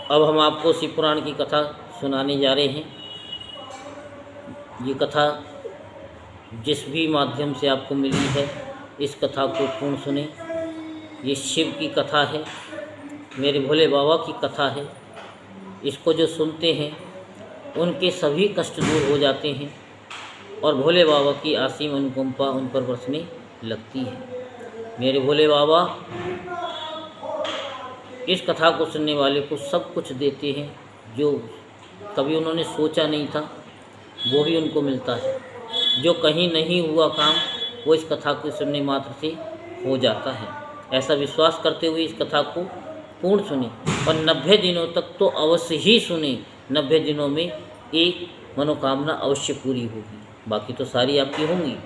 अब हम आपको शिव पुराण की कथा सुनाने जा रहे हैं। ये कथा जिस भी माध्यम से आपको मिली है, इस कथा को पूर्ण सुने। ये शिव की कथा है, मेरे भोले बाबा की कथा है। इसको जो सुनते हैं उनके सभी कष्ट दूर हो जाते हैं और भोले बाबा की असीम अनुकंपा उन पर बरसने लगती है। मेरे भोले बाबा इस कथा को सुनने वाले को सब कुछ देते हैं, जो कभी उन्होंने सोचा नहीं था वो भी उनको मिलता है। जो कहीं नहीं हुआ काम वो इस कथा को सुनने मात्र से हो जाता है। ऐसा विश्वास करते हुए इस कथा को पूर्ण सुने और 90 दिनों तक तो अवश्य ही सुने। 90 दिनों में एक मनोकामना अवश्य पूरी होगी, बाकी तो सारी आपकी होंगी।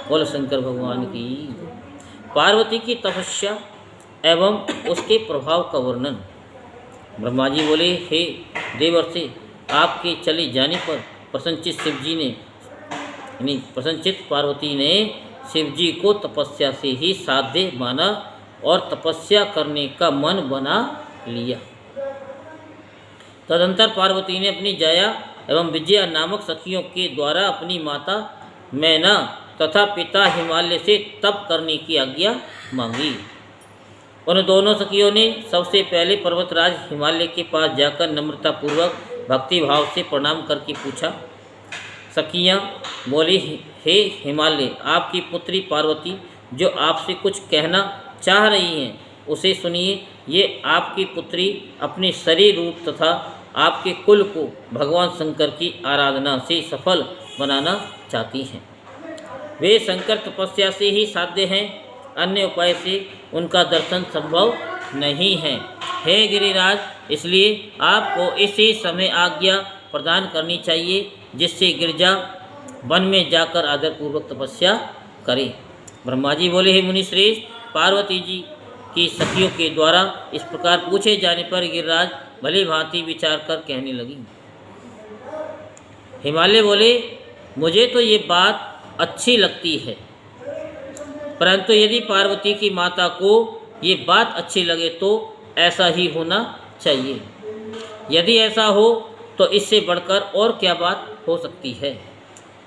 बोलो शंकर भगवान की। पार्वती की तपस्या एवं उसके प्रभाव का वर्णन। ब्रह्मा जी बोले, हे देवर्षि, आपके चले जाने पर प्रसन्नचित शिवजी ने प्रसन्नचित पार्वती ने शिवजी को तपस्या से ही साध्य माना और तपस्या करने का मन बना लिया। तदंतर पार्वती ने अपनी जया एवं विजया नामक सखियों के द्वारा अपनी माता मैना तथा पिता हिमालय से तप करने की आज्ञा मांगी। उन दोनों सखियों ने सबसे पहले पर्वतराज हिमालय के पास जाकर नम्रतापूर्वक भक्ति भाव से प्रणाम करके पूछा। सखियाँ बोली, हे हिमालय, आपकी पुत्री पार्वती जो आपसे कुछ कहना चाह रही हैं उसे सुनिए। ये आपकी पुत्री अपने शरीर रूप तथा आपके कुल को भगवान शंकर की आराधना से सफल बनाना चाहती हैं। वे शंकर तपस्या से ही साध्य हैं, अन्य उपाय से उनका दर्शन संभव नहीं है। हे गिरिराज, इसलिए आपको इसी समय आज्ञा प्रदान करनी चाहिए जिससे गिरजा वन में जाकर आदरपूर्वक तपस्या करें। ब्रह्मा जी बोले, हे मुनिश्रेष्ठ, पार्वती जी की सखियों के द्वारा इस प्रकार पूछे जाने पर गिरिराज भली भांति विचार कर कहने लगी। हिमालय बोले, मुझे तो ये बात अच्छी लगती है, परंतु यदि पार्वती की माता को ये बात अच्छी लगे तो ऐसा ही होना चाहिए। यदि ऐसा हो तो इससे बढ़कर और क्या बात हो सकती है।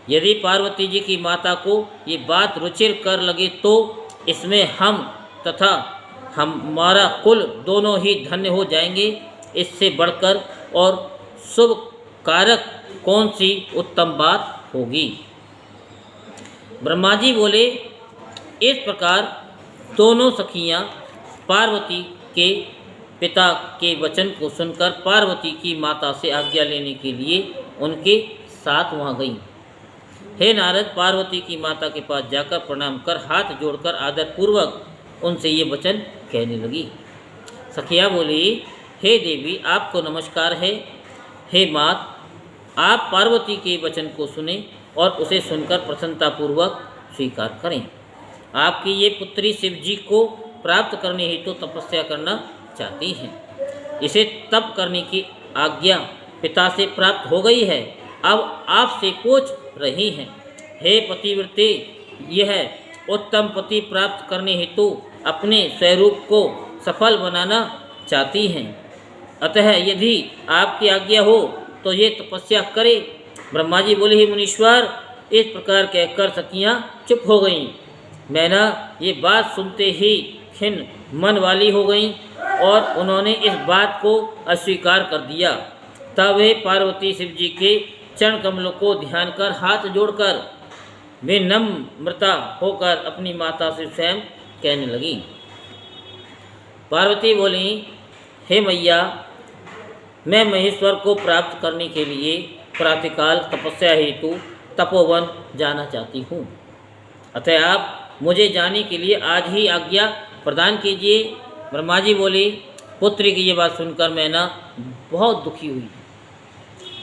यदि पार्वती जी की माता को ये बात रुचिर कर लगे तो इसमें हम तथा हमारा कुल दोनों ही धन्य हो जाएंगे। इससे बढ़कर और शुभ कारक कौन सी उत्तम बात होगी। ब्रह्मा जी बोले, इस प्रकार दोनों सखियाँ पार्वती के पिता के वचन को सुनकर पार्वती की माता से आज्ञा लेने के लिए उनके साथ वहाँ गईं। हे नारद, पार्वती की माता के पास जाकर प्रणाम कर हाथ जोड़कर आदरपूर्वक उनसे ये वचन कहने लगी। सखियाँ बोली, हे देवी, आपको नमस्कार है। हे मात, आप पार्वती के वचन को सुने और उसे सुनकर प्रसन्नतापूर्वक स्वीकार करें। आपकी ये पुत्री शिवजी को प्राप्त करने हेतु तो तपस्या करना चाहती हैं। इसे तप करने की आज्ञा पिता से प्राप्त हो गई है, अब आपसे पूछ रही हैं। हे पतिव्रते, यह उत्तम पति प्राप्त करने हेतु अपने स्वरूप को सफल बनाना चाहती हैं। अतः यदि आपकी आज्ञा हो तो ये तपस्या करे। ब्रह्मा जी बोले, हे मुनीश्वर, इस प्रकार कहकर सखियाँ चुप हो गईं। मैना ये बात सुनते ही खिन्न मन वाली हो गईं और उन्होंने इस बात को अस्वीकार कर दिया। तब वे पार्वती शिव जी के चरण कमलों को ध्यान कर हाथ जोड़कर विनम्रता होकर अपनी माता से स्वयं कहने लगी। पार्वती बोली, हे मैया, मैं महेश्वर को प्राप्त करने के लिए प्रातःकाल तपस्या हेतु तपोवन जाना चाहती हूँ। अतः आप मुझे जाने के लिए आज ही आज्ञा प्रदान कीजिए। ब्रह्मा जी बोले, पुत्री की ये बात सुनकर मैना बहुत दुखी हुई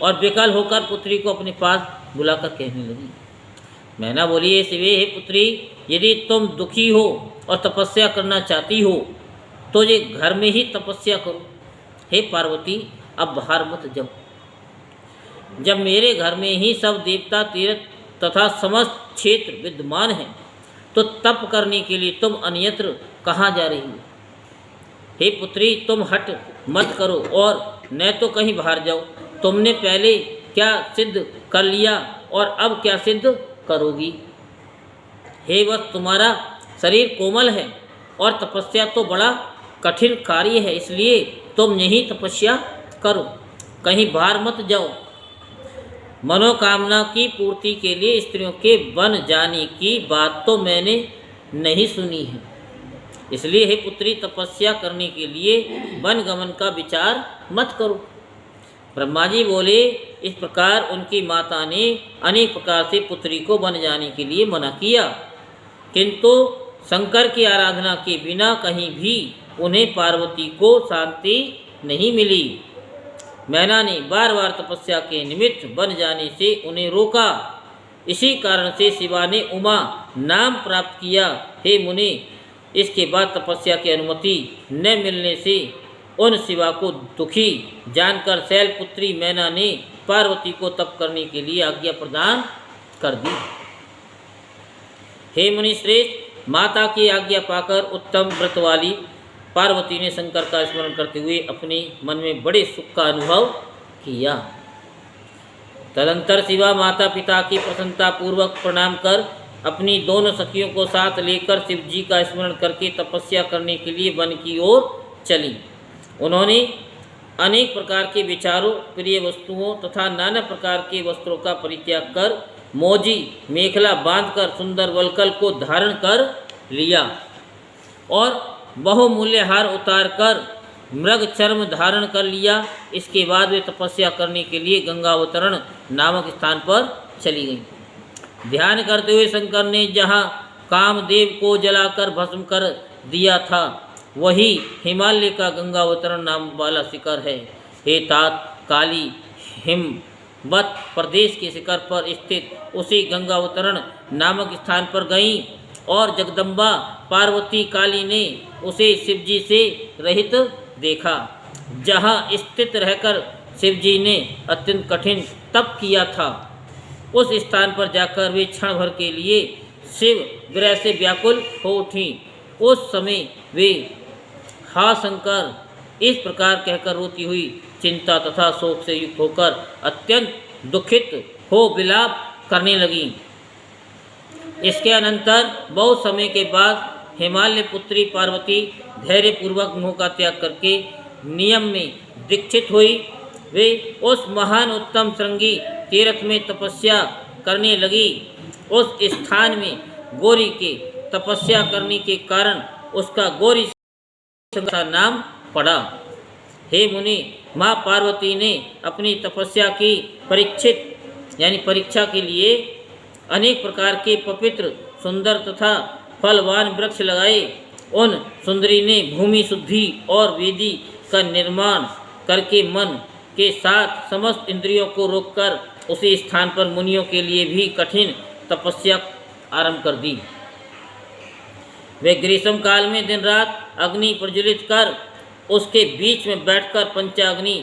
और बेकल होकर पुत्री को अपने पास बुलाकर कहने लगी। मैना बोली, हे शिवे, हे पुत्री, यदि तुम दुखी हो और तपस्या करना चाहती हो तो ये घर में ही तपस्या करो। हे पार्वती, अब बाहर मत जाओ। जब मेरे घर में ही सब देवता तीर्थ तथा समस्त क्षेत्र विद्यमान हैं तो तप करने के लिए तुम अन्यत्र कहाँ जा रही हो। हे पुत्री, तुम हट मत करो और न तो कहीं बाहर जाओ। तुमने पहले क्या सिद्ध कर लिया और अब क्या सिद्ध करोगी? हे वत्स, तुम्हारा शरीर कोमल है और तपस्या तो बड़ा कठिन कार्य है, इसलिए तुम यहीं तपस्या करो, कहीं बाहर मत जाओ। मनोकामना की पूर्ति के लिए स्त्रियों के वन जाने की बात तो मैंने नहीं सुनी है, इसलिए हे पुत्री, तपस्या करने के लिए वन गमन का विचार मत करो। ब्रह्मा जी बोले, इस प्रकार उनकी माता ने अनेक प्रकार से पुत्री को वन जाने के लिए मना किया, किंतु शंकर की आराधना के बिना कहीं भी उन्हें पार्वती को शांति नहीं मिली। मैना ने बार बार तपस्या के निमित्त बन जाने से उन्हें रोका। इसी कारण से शिवा ने उमा नाम प्राप्त किया। हे मुनि, इसके बाद तपस्या की अनुमति न मिलने से उन शिवा को दुखी जानकर शैलपुत्री मैना ने पार्वती को तप करने के लिए आज्ञा प्रदान कर दी। हे मुनि श्रेष्ठ, माता की आज्ञा पाकर उत्तम व्रत वाली पार्वती ने शंकर का स्मरण करते हुए अपने मन में बड़े सुख का अनुभव किया। तदंतर शिवा माता पिता की प्रसन्नता पूर्वक प्रणाम कर अपनी दोनों सखियों को साथ लेकर शिव जी का स्मरण करके तपस्या करने के लिए वन की ओर चली। उन्होंने अनेक प्रकार के विचारों, प्रिय वस्तुओं तथा नाना प्रकार के वस्त्रों का परित्याग कर मोजी मेखला बांधकर सुंदर वल्कल को धारण कर लिया और बहुमूल्य हार उतार कर मृग चर्म धारण कर लिया। इसके बाद वे तपस्या करने के लिए गंगावतरण नामक स्थान पर चली गईं। ध्यान करते हुए शंकर ने जहाँ कामदेव को जलाकर भस्म कर दिया था, वही हिमालय का गंगावतरण नाम वाला शिखर है। हे तात, काली हिमवत प्रदेश के शिखर पर स्थित उसी गंगावतरण नामक स्थान पर गईं और जगदम्बा पार्वती काली ने उसे शिवजी से रहित देखा। जहाँ स्थित रहकर शिवजी ने अत्यंत कठिन तप किया था, उस स्थान पर जाकर वे क्षण भर के लिए शिव विरह से व्याकुल हो उठी। उस समय वे हा शंकर, इस प्रकार कहकर रोती हुई चिंता तथा शोक से युक्त होकर अत्यंत दुखित हो विलाप करने लगी। इसके अनंतर बहुत समय के बाद हिमालय पुत्री पार्वती धैर्यपूर्वक मोह का त्याग करके नियम में दीक्षित हुई। वे उस महान उत्तम श्रृंगी तीर्थ में तपस्या करने लगी। उस स्थान में गौरी के तपस्या करने के कारण उसका गौरी का नाम पड़ा। हे मुनि, माँ पार्वती ने अपनी तपस्या की परीक्षा के लिए अनेक प्रकार के पवित्र, सुंदर तथा फलवान वृक्ष लगाए। उन सुंदरी ने भूमि शुद्धि और वेदी का निर्माण करके मन के साथ समस्त इंद्रियों को रोककर उसी स्थान पर मुनियों के लिए भी कठिन तपस्या आरंभ कर दी। वे ग्रीष्म काल में दिन रात अग्नि प्रज्वलित कर उसके बीच में बैठकर पंचाग्नि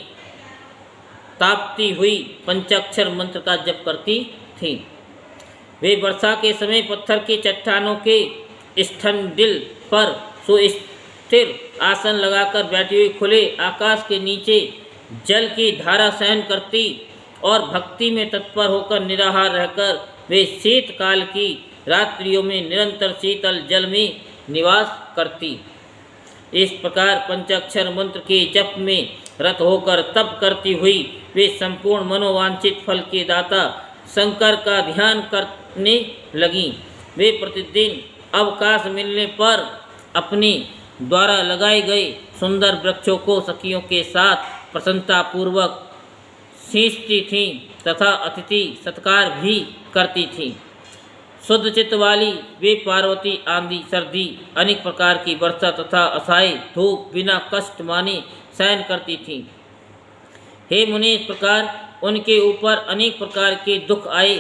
तापती हुई पंचाक्षर मंत्र का जप करती थीं। वे वर्षा के समय पत्थर की चट्टानों के स्थंडिल पर सुस्थिर आसन लगाकर बैठी हुई खुले आकाश के नीचे जल की धारा सहन करती और भक्ति में तत्पर होकर निराहार रहकर वे शीतकाल की रात्रियों में निरंतर शीतल जल में निवास करती। इस प्रकार पंचाक्षर मंत्र के जप में रत होकर तप करती हुई वे संपूर्ण मनोवांछित फल के दाता शंकर का ध्यान करने लगी। वे प्रतिदिन अवकाश मिलने पर अपने द्वारा लगाए गए सुंदर वृक्षों को सखियों के साथ प्रसन्नतापूर्वक सींचती थीं तथा अतिथि सत्कार भी करती थीं। शुद्ध चित्त वाली वे पार्वती आंधी, सर्दी, अनेक प्रकार की वर्षा तथा असहाय धूप बिना कष्ट माने सहन करती थीं। हे मुनि, इस प्रकार उनके ऊपर अनेक प्रकार के दुख आए,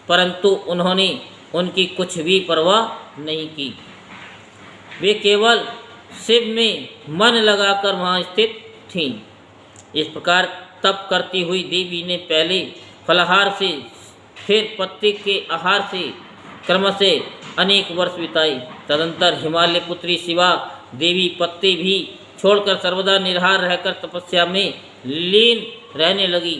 परंतु उन्होंने उनकी कुछ भी परवाह नहीं की। वे केवल शिव में मन लगाकर वहाँ स्थित थीं। इस प्रकार तप करती हुई देवी ने पहले फलाहार से, फिर पत्ते के आहार से क्रमशः अनेक वर्ष बिताए। तदंतर हिमालय पुत्री शिवा देवी पत्ते भी छोड़कर सर्वदा निराहार रहकर तपस्या में लीन रहने लगी।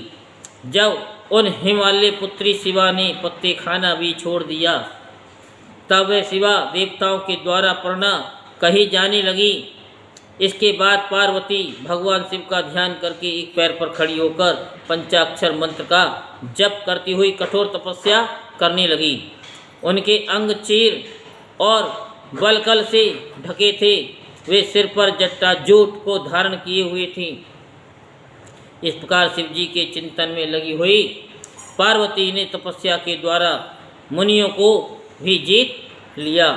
जब उन हिमालय पुत्री शिवा ने पत्ते खाना भी छोड़ दिया, तब वह शिवा देवताओं के द्वारा प्रणा कही जाने लगी। इसके बाद पार्वती भगवान शिव का ध्यान करके एक पैर पर खड़ी होकर पंचाक्षर मंत्र का जप करती हुई कठोर तपस्या करने लगी। उनके अंग चीर और बलकल से ढके थे। वे सिर पर जटाजूट को धारण किए हुए थी। इस प्रकार शिव जी के चिंतन में लगी हुई पार्वती ने तपस्या के द्वारा मुनियों को भी जीत लिया।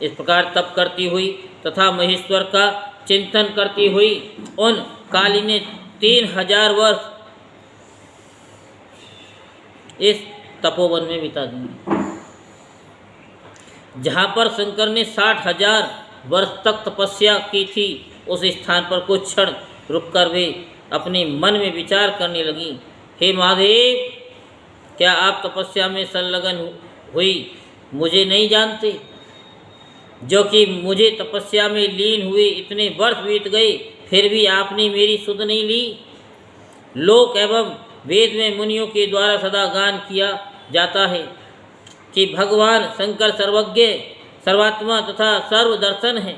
इस प्रकार तप करती हुई तथा महेश्वर का चिंतन करती हुई उन काली ने 3000 वर्ष इस तपोवन में बिता दिए। जहाँ पर शंकर ने 60,000 वर्ष तक तपस्या की थी, उस स्थान पर कुछ क्षण रुककर वे अपने मन में विचार करने लगी। हे महादेव, क्या आप तपस्या में संलग्न हुई मुझे नहीं जानते, जो कि मुझे तपस्या में लीन हुए इतने वर्ष बीत गए, फिर भी आपने मेरी सुध नहीं ली। लोक एवं वेद में मुनियों के द्वारा सदा गान किया जाता है कि भगवान शंकर सर्वज्ञ, सर्वात्मा तथा सर्वदर्शन है।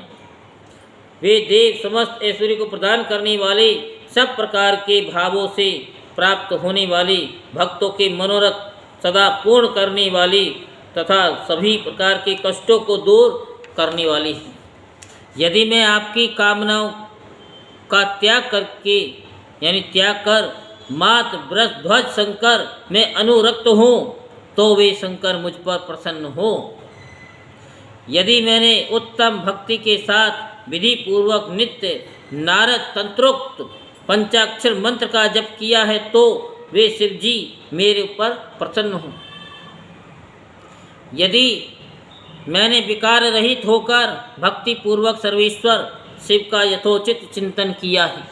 वे देव समस्त ऐश्वर्य को प्रदान करने वाले, सब प्रकार के भावों से प्राप्त होने वाले, भक्तों के मनोरथ सदा पूर्ण करने वाले तथा सभी प्रकार के कष्टों को दूर करने वाली है। यदि मैं आपकी कामनाओं का त्याग करके त्याग कर मात्र ब्रज ध्वज शंकर में अनुरक्त हूँ, तो वे शंकर मुझ पर प्रसन्न हो। यदि मैंने उत्तम भक्ति के साथ विधि पूर्वक नित्य नारद तंत्रोक्त पंचाक्षर मंत्र का जप किया है, तो वे शिव जी मेरे ऊपर प्रसन्न हो। यदि मैंने विकार रहित होकर भक्ति पूर्वक सर्वेश्वर शिव का यथोचित चिंतन किया है,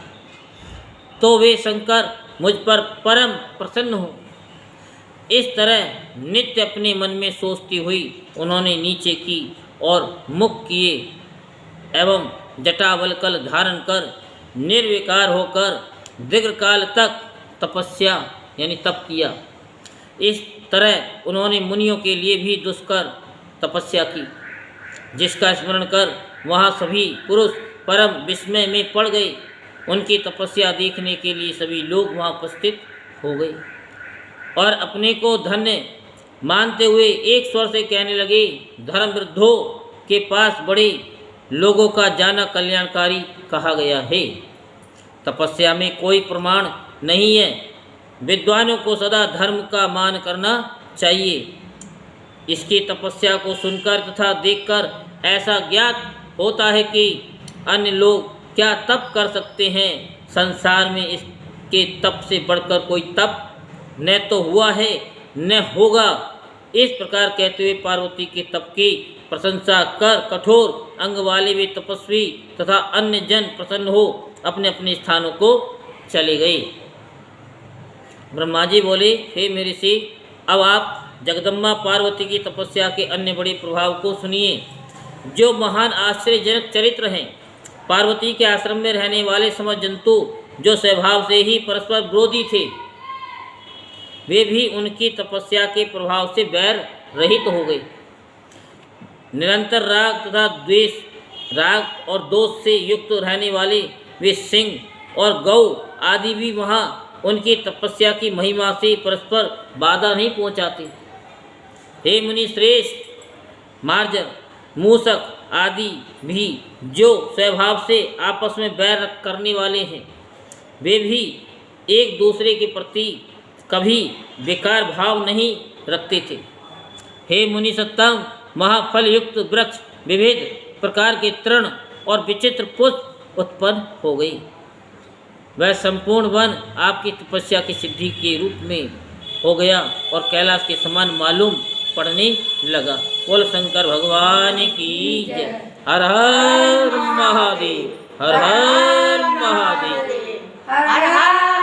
तो वे शंकर मुझ पर परम प्रसन्न हो। इस तरह नित्य अपने मन में सोचती हुई उन्होंने नीचे की और मुख किए एवं जटावलकल धारण कर निर्विकार होकर दीर्घकाल तक तपस्या तप किया। इस तरह उन्होंने मुनियों के लिए भी दुष्कर तपस्या की, जिसका स्मरण कर वहाँ सभी पुरुष परम विस्मय में पड़ गए। उनकी तपस्या देखने के लिए सभी लोग वहाँ उपस्थित हो गए और अपने को धन्य मानते हुए एक स्वर से कहने लगे, धर्म वृद्धों के पास बड़े लोगों का जाना कल्याणकारी कहा गया है। तपस्या में कोई प्रमाण नहीं है। विद्वानों को सदा धर्म का मान करना चाहिए। इसकी तपस्या को सुनकर तथा देखकर ऐसा ज्ञात होता है कि अन्य लोग क्या तप कर सकते हैं। संसार में इसके तप से बढ़कर कोई तप न तो हुआ है न होगा। इस प्रकार कहते हुए पार्वती के तप की प्रशंसा कर कठोर अंग वाले वे तपस्वी तथा अन्य जन प्रसन्न हो अपने अपने स्थानों को चले गए। ब्रह्मा जी बोले, हे मेरे ऋषि, अब आप जगदम्बा पार्वती की तपस्या के अन्य बड़े प्रभाव को सुनिए, जो महान आश्चर्यजनक चरित्र हैं। पार्वती के आश्रम में रहने वाले समस्त जंतु, जो स्वभाव से ही परस्पर विरोधी थे, वे भी उनकी तपस्या के प्रभाव से बैर रहित हो गए। निरंतर राग तथा द्वेष, राग और दोष से युक्त रहने वाले वे सिंह और गौ आदि भी वहाँ उनकी तपस्या की महिमा से परस्पर बाधा नहीं पहुँचाते। हे मुनि श्रेष्ठ, मार्जर, मूषक आदि भी जो स्वभाव से आपस में बैर करने वाले हैं, वे भी एक दूसरे के प्रति कभी विकार भाव नहीं रखते थे। हे मुनि सत्तम, महाफल युक्त वृक्ष, विविध प्रकार के तृण और विचित्र पुष्प उत्पन्न हो गई। वह संपूर्ण वन आपकी तपस्या की सिद्धि के रूप में हो गया और कैलाश के समान मालूम पड़ने लगा। बोल शंकर भगवान की जय। हर हर महादेव, हर हर महादेव, हर हर